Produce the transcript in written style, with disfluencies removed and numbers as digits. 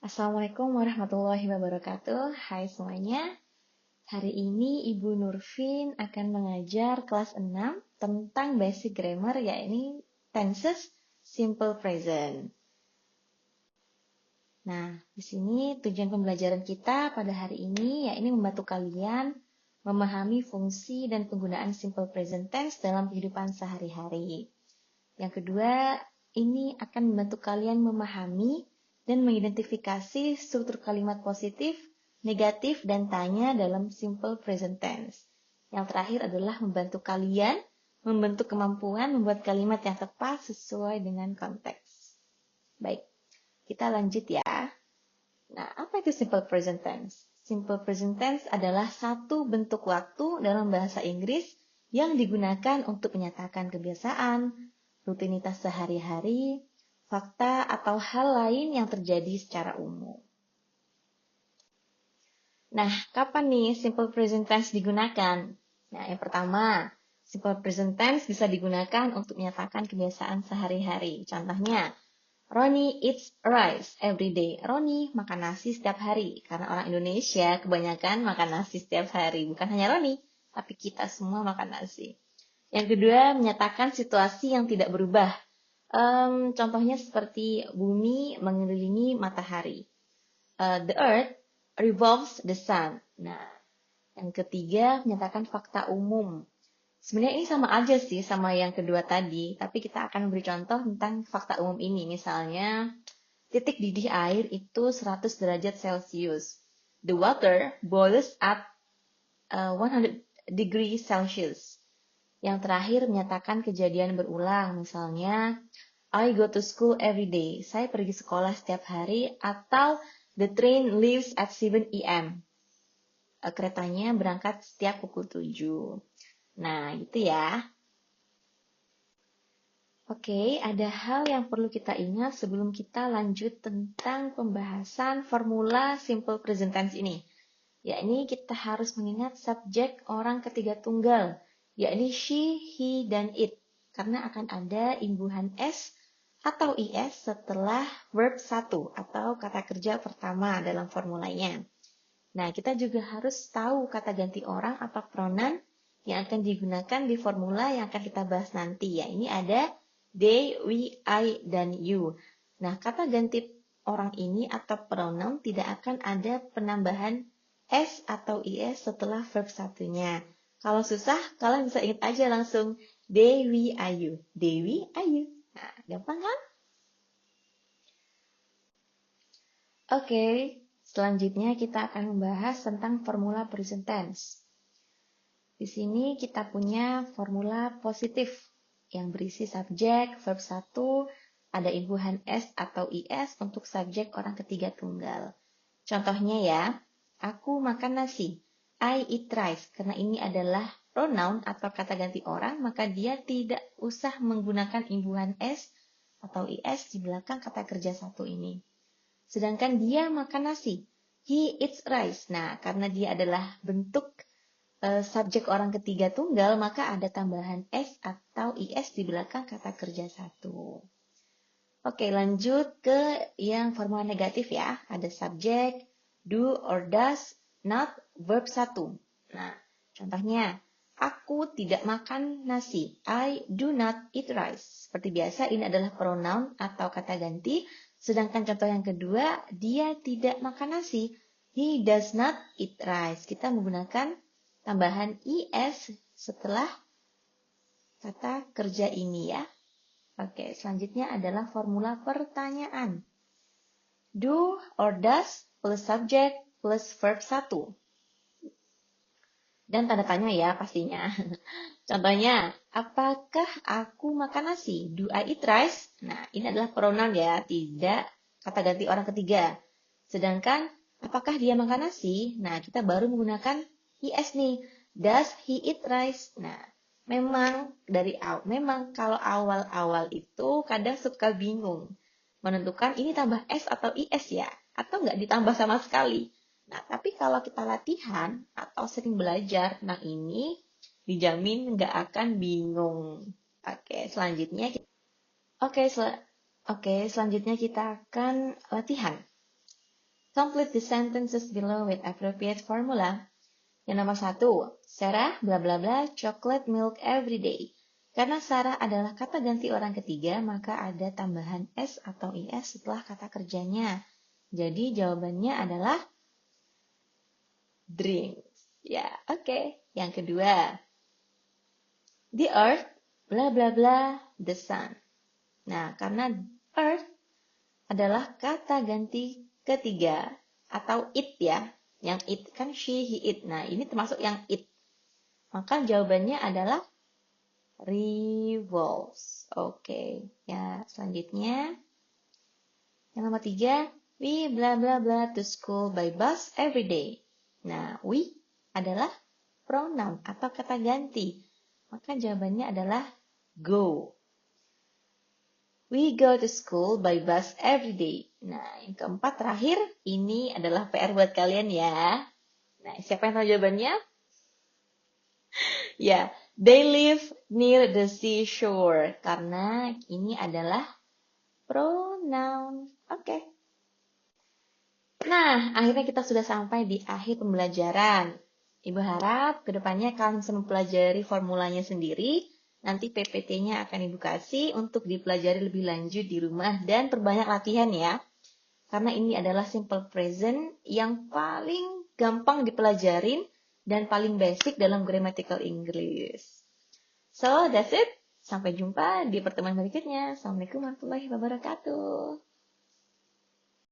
Assalamualaikum warahmatullahi wabarakatuh. Hai semuanya. Hari ini Ibu Nurfin akan mengajar kelas 6 tentang basic grammar, yakni tenses simple present. Nah, di sini tujuan pembelajaran kita pada hari ini yakni membantu kalian memahami fungsi dan penggunaan simple present tense dalam kehidupan sehari-hari. Yang kedua, ini akan membantu kalian memahami dan mengidentifikasi struktur kalimat positif, negatif, dan tanya dalam simple present tense. Yang terakhir adalah membantu kalian membentuk kemampuan membuat kalimat yang tepat sesuai dengan konteks. Baik, kita lanjut ya. Nah, apa itu simple present tense? Simple present tense adalah satu bentuk waktu dalam bahasa Inggris yang digunakan untuk menyatakan kebiasaan, rutinitas sehari-hari, fakta, atau hal lain yang terjadi secara umum. Nah, kapan nih simple present tense digunakan? Nah, yang pertama, simple present tense bisa digunakan untuk menyatakan kebiasaan sehari-hari. Contohnya, Ronnie eats rice every day. Ronnie makan nasi setiap hari. Karena orang Indonesia kebanyakan makan nasi setiap hari. Bukan hanya Ronnie, tapi kita semua makan nasi. Yang kedua, menyatakan situasi yang tidak berubah. Contohnya seperti bumi mengelilingi matahari. The earth revolves the sun. Nah, yang ketiga, menyatakan fakta umum. Sebenarnya ini sama aja sih sama yang kedua tadi, tapi kita akan beri contoh tentang fakta umum ini. Misalnya, titik didih air itu 100 derajat Celcius. The water boils at 100 degree Celsius. Yang terakhir, menyatakan kejadian berulang. Misalnya, I go to school every day. Saya pergi sekolah setiap hari. Atau, the train leaves at 7 a.m. Keretanya berangkat setiap pukul 7. Nah, gitu ya. Oke, ada hal yang perlu kita ingat sebelum kita lanjut tentang pembahasan formula simple present tense ini. Yakni kita harus mengingat subjek orang ketiga tunggal, yakni she, he, dan it. Karena akan ada imbuhan s atau is setelah verb 1 atau kata kerja pertama dalam formulanya. Nah, kita juga harus tahu kata ganti orang atau pronoun yang akan digunakan di formula yang akan kita bahas nanti. Ya, ini ada they, we, I, dan you. Nah, kata ganti orang ini atau pronoun tidak akan ada penambahan s atau is setelah verb satunya. Kalau susah, kalian bisa ingat aja langsung they, we, I, you. They, we, I, you. Nah, gampang kan? Oke, selanjutnya kita akan membahas tentang formula present tense. Di sini kita punya formula positif yang berisi subjek, verb 1, ada imbuhan s atau is untuk subjek orang ketiga tunggal. Contohnya ya, aku makan nasi. I eat rice. Karena ini adalah pronoun atau kata ganti orang, maka dia tidak usah menggunakan imbuhan s atau is di belakang kata kerja satu ini. Sedangkan dia makan nasi. He eats rice. Nah, karena dia adalah bentuk subjek orang ketiga tunggal, maka ada tambahan s atau is di belakang kata kerja satu. Oke, lanjut ke yang formula negatif ya. Ada subjek, do or does, not, verb 1. Nah, contohnya, aku tidak makan nasi. I do not eat rice. Seperti biasa, ini adalah pronoun atau kata ganti. Sedangkan contoh yang kedua, dia tidak makan nasi. He does not eat rice. Kita menggunakan tambahan is setelah kata kerja ini ya. Oke, selanjutnya adalah formula pertanyaan. Do or does plus subject plus verb 1. Dan tanda tanya ya pastinya. Contohnya, apakah aku makan nasi? Do I eat rice? Nah, ini adalah pronoun ya, tidak kata ganti orang ketiga. Sedangkan, apakah dia makan nasi? Nah, kita baru menggunakan is nih. Does he eat rice? Nah, memang kalau awal-awal itu kadang suka bingung menentukan ini tambah s atau is ya, atau nggak ditambah sama sekali. Nah, tapi kalau kita latihan atau sering belajar tentang ini, dijamin nggak akan bingung. Oke, selanjutnya kita akan latihan. Complete the sentences below with appropriate formula. Yang nomor 1, Sarah bla bla bla chocolate milk every day. Karena Sarah adalah kata ganti orang ketiga, maka ada tambahan s atau is setelah kata kerjanya. Jadi jawabannya adalah drinks. Ya, oke. Yang kedua, the earth bla bla bla the sun. Nah, karena earth adalah kata ganti ketiga atau it ya. Yang it kan she, he, it. Nah, ini termasuk yang it. Maka jawabannya adalah revolves. Oke. Ya, selanjutnya. Yang nomor 3, we bla bla bla to school by bus every day. Nah, we adalah pronoun atau kata ganti. Maka jawabannya adalah go. We go to school by bus every day. Nah, yang keempat terakhir, ini adalah PR buat kalian ya. Nah, siapa yang tahu jawabannya? Ya, they live near the seashore. Karena ini adalah pronoun. Oke. Nah, akhirnya kita sudah sampai di akhir pembelajaran. Ibu harap kedepannya kalian bisa mempelajari formulanya sendiri. Nanti PPT-nya akan Ibu kasih untuk dipelajari lebih lanjut di rumah dan perbanyak latihan ya. Karena ini adalah simple present yang paling gampang dipelajarin dan paling basic dalam grammatical English. So, that's it. Sampai jumpa di pertemuan berikutnya. Assalamualaikum warahmatullahi wabarakatuh.